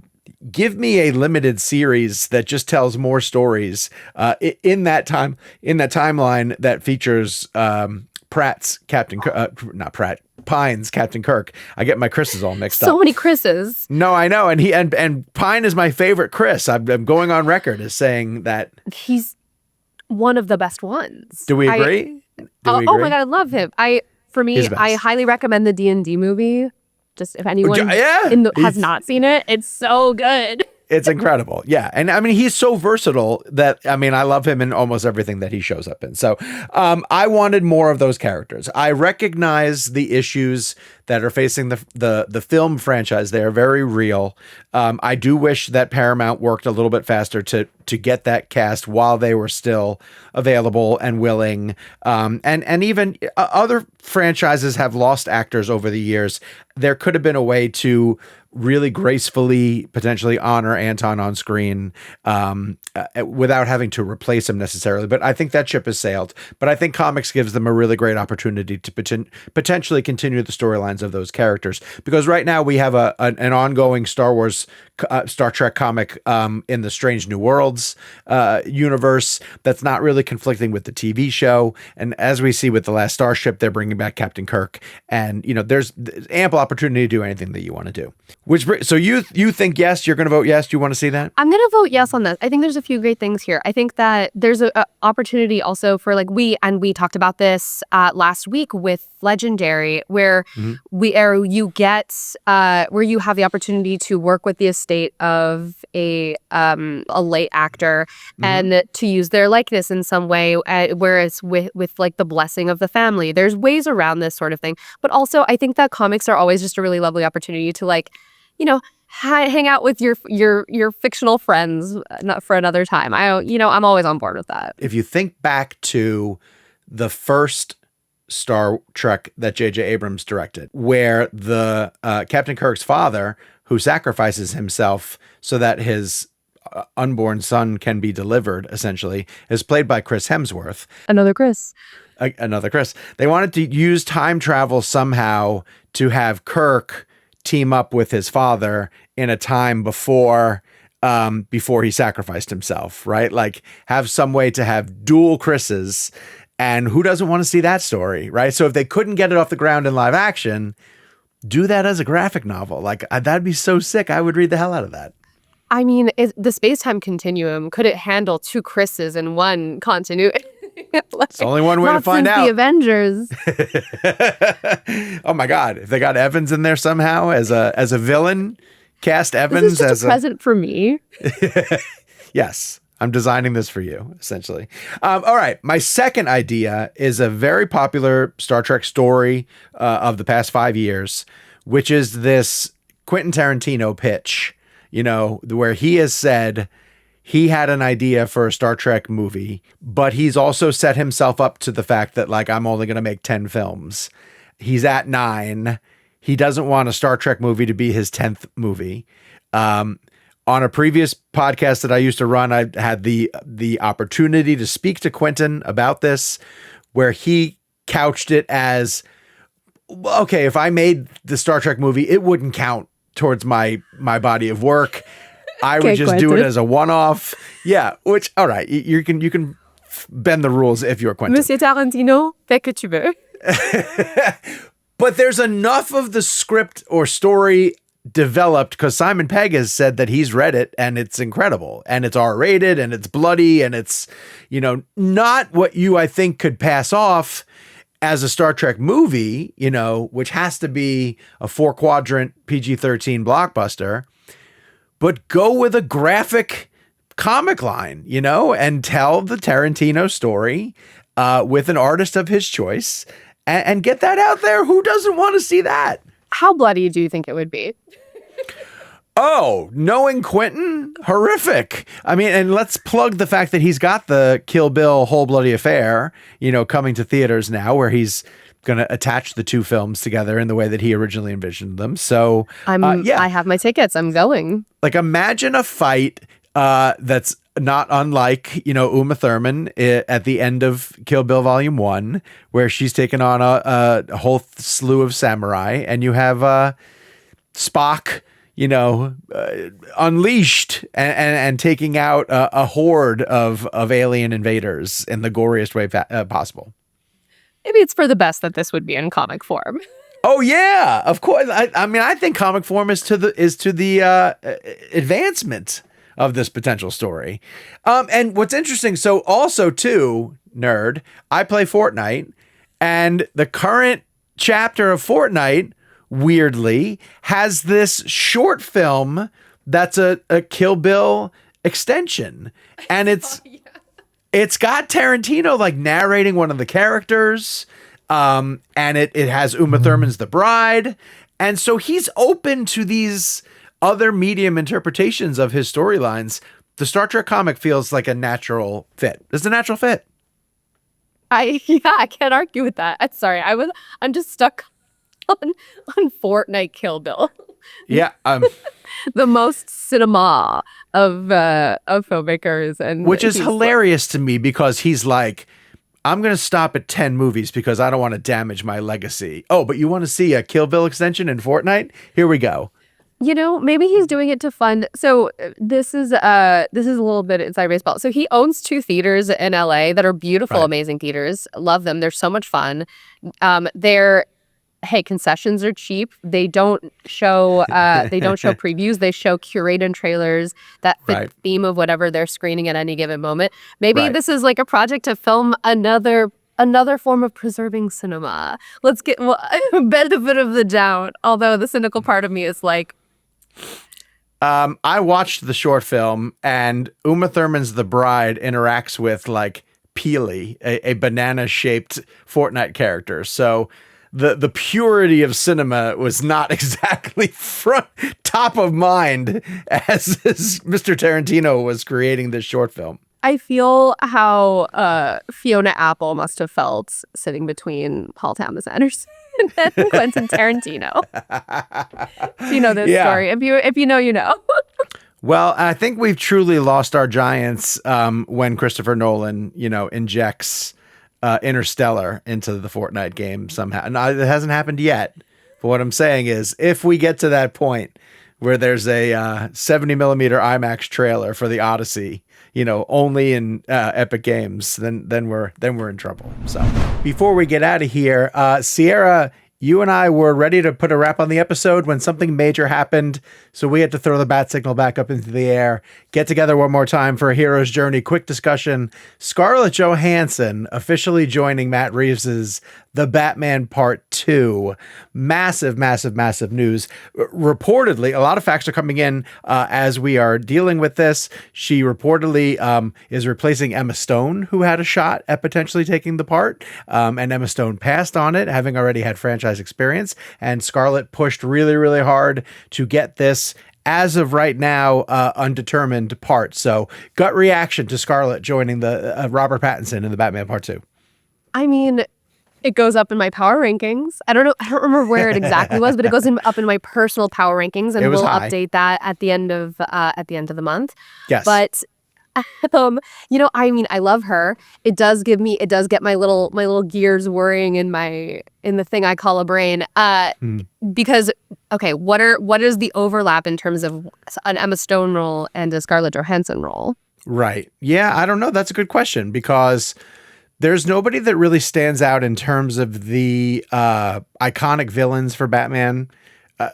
give me a limited series that just tells more stories in that timeline that features Pratt's Captain not Pratt, Pine's Captain Kirk. I get my Chris's all mixed up. So many Chris's. No, I know, and Pine is my favorite Chris. I'm going on record as saying that he's one of the best ones. Do we agree? Oh my god, I love him. I highly recommend the D&D movie. Just if anyone has not seen it, it's so good. It's incredible. Yeah. And I mean, he's so versatile that, I mean, I love him in almost everything that he shows up in. So I wanted more of those characters. I recognize the issues that are facing the film franchise. They are very real. I do wish that Paramount worked a little bit faster to get that cast while they were still available and willing. And even other franchises have lost actors over the years. There could have been a way to really gracefully potentially honor Anton on screen without having to replace him necessarily. But I think that ship has sailed. But I think comics gives them a really great opportunity to potentially continue the storylines of those characters. Because right now we have an ongoing Star Trek comic in the Strange New Worlds universe that's not really conflicting with the TV show. And as we see with The Last Starship, they're bringing back Captain Kirk. And, there's ample opportunity to do anything that you want to do. So you think yes, you're going to vote yes? Do you want to see that? I'm going to vote yes on this. I think there's a few great things here. I think that there's a opportunity also for we talked about this last week with Legendary, where where you have the opportunity to work with the estate of a late actor and to use their likeness in some way, whereas with the blessing of the family. There's ways around this sort of thing. But also I think that comics are always just a really lovely opportunity to hang out with your fictional friends for another time. I'm always on board with that. If you think back to the first Star Trek that J.J. Abrams directed, where the Captain Kirk's father, who sacrifices himself so that his unborn son can be delivered, essentially, is played by Chris Hemsworth. Another Chris. They wanted to use time travel somehow to have Kirk team up with his father in a time before he sacrificed himself, right? Like have some way to have dual Chris's, and who doesn't want to see that story, right? So if they couldn't get it off the ground in live action, do that as a graphic novel. That'd be so sick. I would read the hell out of that. I mean, the space-time continuum, could it handle two Chris's in one continuity? It's only one way to find out. The Avengers. Oh my God! If they got Evans in there somehow as a villain, cast Evans as a present for me. Yes, I'm designing this for you, essentially. All right, my second idea is a very popular Star Trek story of the past 5 years, which is this Quentin Tarantino pitch. Where he has said he had an idea for a Star Trek movie, but he's also set himself up to the fact that I'm only going to make 10 films. He's at 9. He doesn't want a Star Trek movie to be his 10th movie. On a previous podcast that I used to run, I had the opportunity to speak to Quentin about this, where he couched it as, okay, if I made the Star Trek movie, it wouldn't count towards my body of work. I would just do it as a one-off. Yeah, which, all right, you can bend the rules if you're Quentin. Monsieur Tarantino, fais que tu veux. But there's enough of the script or story developed, because Simon Pegg has said that he's read it and it's incredible and it's R-rated and it's bloody and it's, not what you, I think, could pass off as a Star Trek movie, which has to be a 4-quadrant PG-13 blockbuster. But go with a graphic comic line, and tell the Tarantino story with an artist of his choice and get that out there. Who doesn't want to see that? How bloody do you think it would be? Oh, knowing Quentin, horrific. I mean, and let's plug the fact that he's got the Kill Bill Whole Bloody Affair, coming to theaters now, where he's going to attach the two films together in the way that he originally envisioned them. So I have my tickets. I'm going. Imagine a fight that's not unlike, Uma Thurman at the end of Kill Bill Volume 1, where she's taken on a whole slew of samurai, and you have Spock, unleashed and taking out a horde of alien invaders in the goriest way possible. Maybe it's for the best that this would be in comic form. Oh yeah, of course. I mean, I think comic form is to the advancement of this potential story. And what's interesting, so also too, nerd, I play Fortnite, and the current chapter of Fortnite, weirdly, has this short film that's a Kill Bill extension, and it's got Tarantino narrating one of the characters, and it has Uma Thurman's The Bride, and so he's open to these other medium interpretations of his storylines, the Star Trek comic feels like a natural fit. It's a natural fit. I can't argue with that. I'm sorry. I'm just stuck on Fortnite Kill Bill. Yeah. The most cinema of filmmakers, and Which is he's hilarious to me because he's like, I'm going to stop at 10 movies because I don't want to damage my legacy. Oh, but you want to see a Kill Bill extension in Fortnite? Here we go. Maybe he's doing it to fund. So this is a little bit inside baseball. So he owns 2 theaters in LA that are beautiful, Right. amazing theaters. Love them. They're so much fun. Concessions are cheap. They don't show previews. They show curated trailers that fit Right. the theme of whatever they're screening at any given moment. Maybe Right. this is like a project to film another form of preserving cinema. Let's get benefit of the doubt. Although the cynical part of me is like, I watched the short film, and Uma Thurman's The Bride interacts with like Peely, a banana-shaped Fortnite character. So the purity of cinema was not exactly top of mind as Mr. Tarantino was creating this short film. I feel how Fiona Apple must have felt sitting between Paul Thomas Anderson and Quentin Tarantino. You know this story. If you know, you know. Well, I think we've truly lost our giants when Christopher Nolan, injects Interstellar into the Fortnite game somehow. And it hasn't happened yet. But what I'm saying is, if we get to that point where there's a 70 millimeter IMAX trailer for the Odyssey, only in Epic Games, then we're in trouble. So before we get out of here, Sierra, you and I were ready to put a wrap on the episode when something major happened. So we had to throw the bat signal back up into the air, get together one more time for a hero's journey. Quick discussion. Scarlett Johansson officially joining Matt Reeves's The Batman Part 2. Massive, massive, massive news. Reportedly, a lot of facts are coming in as we are dealing with this. She reportedly is replacing Emma Stone, who had a shot at potentially taking the part. And Emma Stone passed on it, having already had franchise experience. And Scarlett pushed really, really hard to get this, as of right now, undetermined part. So gut reaction to Scarlett joining the Robert Pattinson in The Batman Part 2. I mean, it goes up in my power rankings. I don't remember where it exactly was, but it goes up in my personal power rankings, and we'll update that at the end of the month. Yes. But I love her. It does get my little gears whirring in the thing I call a brain. Because okay, what is the overlap in terms of an Emma Stone role and a Scarlett Johansson role? Right. Yeah, I don't know. That's a good question because there's nobody that really stands out in terms of the iconic villains for Batman.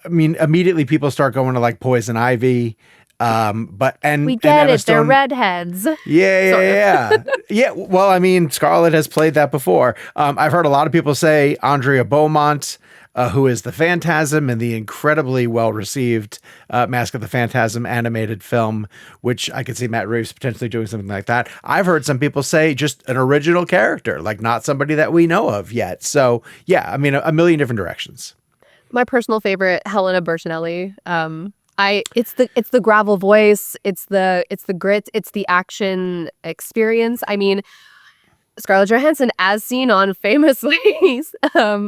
Immediately people start going to like Poison Ivy. We get and it. Emma Stone, They're redheads. Yeah. Yeah. Well, Scarlett has played that before. I've heard a lot of people say Andrea Beaumont, who is the Phantasm in the incredibly well-received Mask of the Phantasm animated film, which I could see Matt Reeves potentially doing something like that. I've heard some people say just an original character, like not somebody that we know of yet. So yeah, a million different directions. My personal favorite, Helena Bertinelli. It's the gravel voice, it's the grit, it's the action experience. Scarlett Johansson, as seen on famously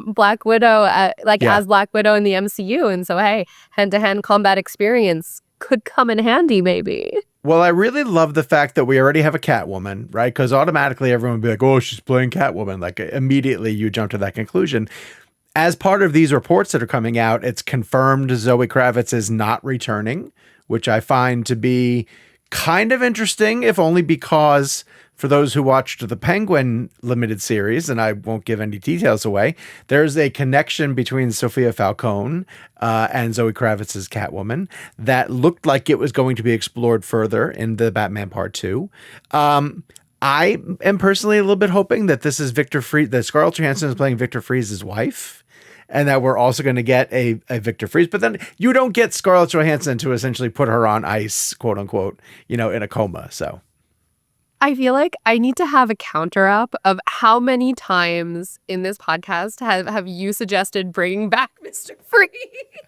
Black Widow, as Black Widow in the MCU, and so hey, hand-to-hand combat experience could come in handy, maybe. Well, I really love the fact that we already have a Catwoman, right? Because automatically everyone would be like, "Oh, she's playing Catwoman." Like immediately you jump to that conclusion. As part of these reports that are coming out, it's confirmed Zoe Kravitz is not returning, which I find to be kind of interesting, if only because for those who watched the Penguin limited series, and I won't give any details away, there's a connection between Sophia Falcone and Zoe Kravitz's Catwoman that looked like it was going to be explored further in the Batman Part 2. I am personally a little bit hoping that this is that Scarlett Johansson is playing Victor Freeze's wife, and that we're also going to get a Victor Freeze. But then you don't get Scarlett Johansson to essentially put her on ice, quote unquote, in a coma. So I feel like I need to have a counter up of how many times in this podcast have you suggested bringing back Mr. Freeze?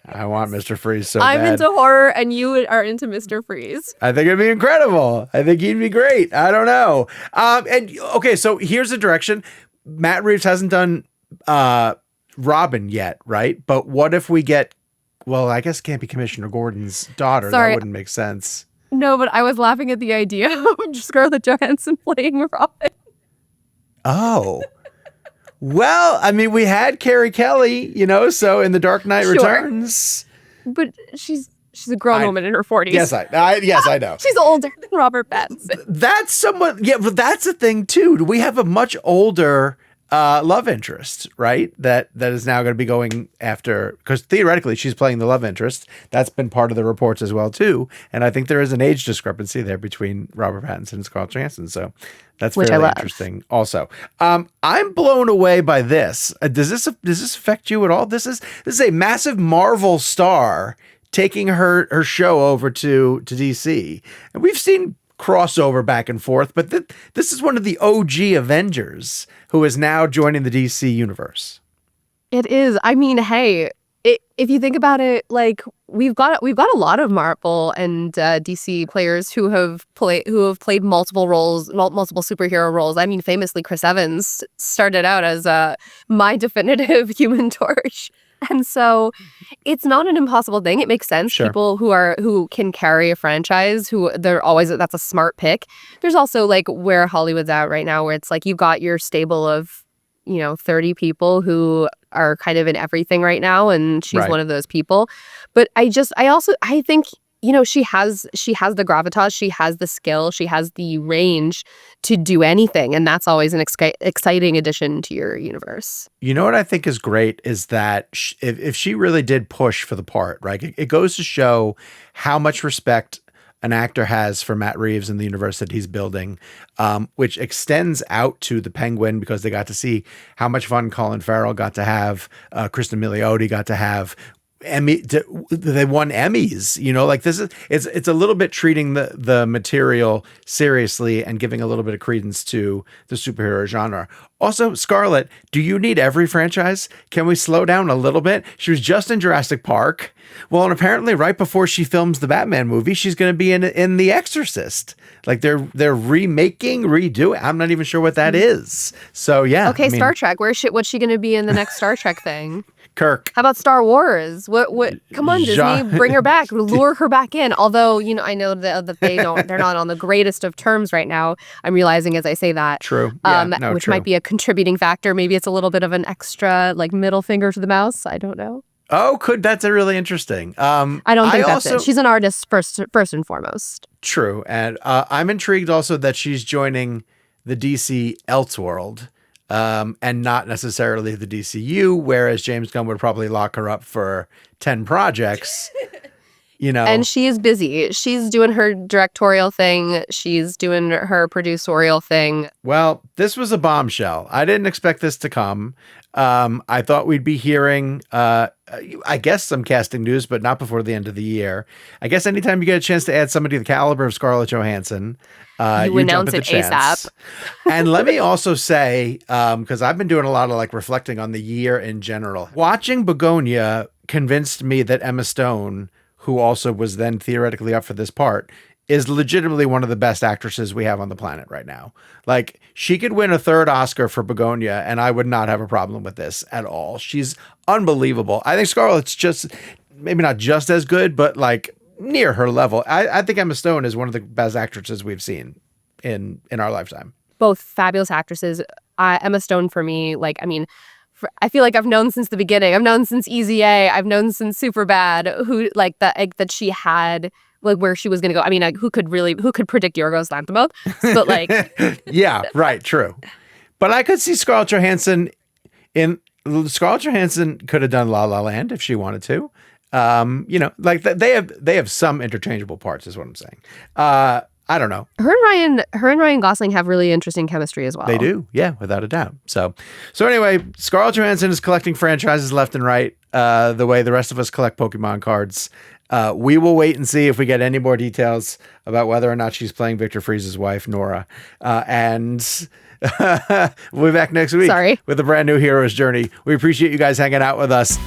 I want Mr. Freeze so I'm bad. into horror and you are into Mr. Freeze. I think it'd be incredible. I think he'd be great. I don't know. And okay, so here's the direction. Matt Reeves hasn't done Robin yet, right? But what if we get, well, I guess it can't be Commissioner Gordon's daughter. Sorry. That wouldn't make sense. No, but I was laughing at the idea of Scarlett Johansson playing Robin. Oh. Well, I mean, we had Carrie Kelly, so in The Dark Knight Sure. Returns. But she's a grown woman in her 40s. Yes, I know. She's older than Robert Pattinson. That's somewhat, yeah, but that's the thing too. We have a much older love interest, right? That is now going to be going after, because theoretically she's playing the love interest. That's been part of the reports as well too. And I think there is an age discrepancy there between Robert Pattinson and Scarlett Johansson. So that's fairly interesting. Also, I'm blown away by this. Does this affect you at all? This is a massive Marvel star taking her show over to DC, and we've seen crossover back and forth, but this is one of the OG Avengers who is now joining the DC universe. It is. I mean, hey, if you think about it, like we've got a lot of Marvel and DC players who have played multiple roles, multiple superhero roles. I mean, famously, Chris Evans started out as my definitive Human Torch. And so it's not an impossible thing. It makes sense. Sure. People who can carry a franchise, that's a smart pick. There's also like where Hollywood's at right now, where it's like you've got your stable of, 30 people who are kind of in everything right now. And she's one of those people. But I think, she has the gravitas, she has the skill, she has the range to do anything. And that's always an exciting addition to your universe. You know what I think is great is that if she really did push for the part, right, it goes to show how much respect an actor has for Matt Reeves and the universe that he's building, which extends out to the Penguin, because they got to see how much fun Colin Farrell got to have, Kristen Milioti got to have. They won Emmys, like this is, it's a little bit treating the material seriously and giving a little bit of credence to the superhero genre. Also, Scarlett, do you need every franchise? Can we slow down a little bit? She was just in Jurassic Park. Well, and apparently right before she films the Batman movie, she's going to be in The Exorcist. Like they're redoing. I'm not even sure what that is. So yeah. Okay, Star Trek. What's she going to be in the next Star Trek thing? Kirk. How about Star Wars? What? Come on, Disney, bring her back, lure her back in. Although I know that they're not on the greatest of terms right now. I'm realizing as I say that. True. Which might be a contributing factor. Maybe it's a little bit of an extra like middle finger to the mouse. I don't know. Oh, that's a really interesting. I don't think that's it. She's an artist first and foremost. True, and I'm intrigued also that she's joining the DC Elseworld. And not necessarily the DCU, whereas James Gunn would probably lock her up for 10 projects, And she is busy. She's doing her directorial thing. She's doing her producerial thing. Well, this was a bombshell. I didn't expect this to come. I thought we'd be hearing, I guess, some casting news, but not before the end of the year. I guess anytime you get a chance to add somebody the caliber of Scarlett Johansson, you announce it ASAP. And let me also say, because I've been doing a lot of like reflecting on the year in general, watching Begonia convinced me that Emma Stone, who also was then theoretically up for this part, is legitimately one of the best actresses we have on the planet right now. Like, she could win a third Oscar for Begonia, and I would not have a problem with this at all. She's unbelievable. I think Scarlett's just, maybe not just as good, but like near her level. I think Emma Stone is one of the best actresses we've seen in our lifetime. Both fabulous actresses. Emma Stone for me, I feel like I've known since the beginning. I've known since Easy A. I've known since Superbad that she had like where she was going to go. I mean, who could predict Yorgos Lanthimos? But like, yeah, right, true. But I could see Scarlett Johansson could have done La La Land if she wanted to. Like they have some interchangeable parts, is what I'm saying. I don't know. Her and Ryan Gosling have really interesting chemistry as well. They do, yeah, without a doubt. So anyway, Scarlett Johansson is collecting franchises left and right, the way the rest of us collect Pokemon cards. We will wait and see if we get any more details about whether or not she's playing Victor Freeze's wife, Nora. And we'll be back next week Sorry. with a brand new hero's journey. We appreciate you guys hanging out with us.